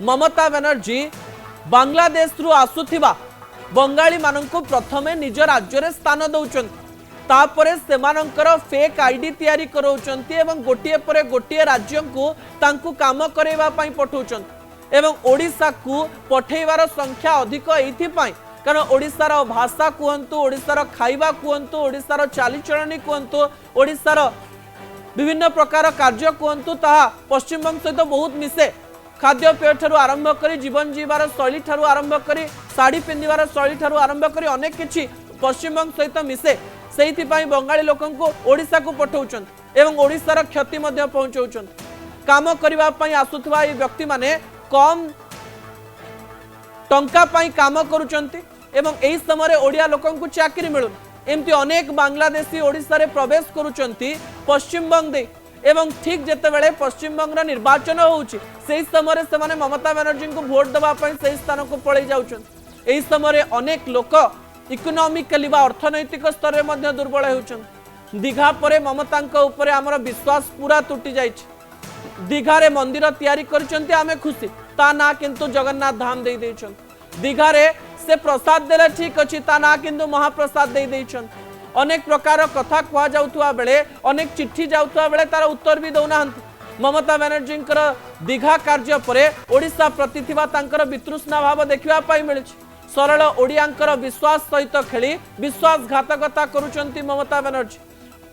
ममता बनर्जी बांग्लादेश रु आसुथिबा बंगाली माननकु प्रथमे निज राज्य रे स्थान दउचन तापरे सेमानंकर फेक आईडी तैयारी करौचंती एवं गोटिए परे गोटिए राज्य को तांकु काम करेबा पई पठौचन एवं ओडिसा को पठेइबार संख्या अधिक एथि पई कारण ओडिसार भाषा कहतु ओडिसार खाइबा कहतु ओडिसार चालीचलनी कहतु ओडिसार विभिन्न प्रकार कार्य कहतु ताहा पश्चिमबंग सहित बहुत मिसे खाद्यपेय ठारू आरंभ करी जीवन जीवार शैली ठारू आरंभ करी साड़ी पिंधिबार शैली ठारू आरंभ करी अनेक किछि पश्चिमबंग सहित मिसे सेइथि पई बंगाली लोकंको ओडिसा को पठौचन एवं ओडिसार क्षति मध्ये पहुंचौचन काम करिबा पई आसुथबा ए व्यक्ति माने कम टंका पई काम करूचंती एवं एही समय ओडिया लोकंको चाकरी मिलुन एमती अनेक बांग्लादेशी ओडिसा रे प्रवेश करूचंती पश्चिमबंग दे एवं ठीक जेते बेले पश्चिमबंग रा निर्वाचन होउची सेही समय से माने ममता बनर्जी को वोट दबा पई सेही स्थान को पळै जाउचन एही समय अनेक लोक इकोनॉमिकली बा अर्थनैतिक स्तर में दुर्बल होउचन दीघा परे ममता उपरे आमर विश्वास पूरा तुटी जाइछि दीघारे मंदिर तैयारी करचंती आमे खुशी ता ना किंतु जगन्नाथ धाम दे देछन दीघारे से प्रसाद देले ठीक अछि ता ना किंतु महाप्रसाद दे देछन अनेक प्रकार कथा कह जाउतुआ बेले अनेक चिट्ठी जाउतुआ बेले तार उत्तर भी दउना ममता बनर्जी दीघा कार्य परे ओडिसा प्रति थिबा तांकर वितृष्णा भाव देखिबा पाई मिलछि सरल ओडियांकर विश्वास सहित खेली विश्वासघातकता करुचंती ममता बनर्जी।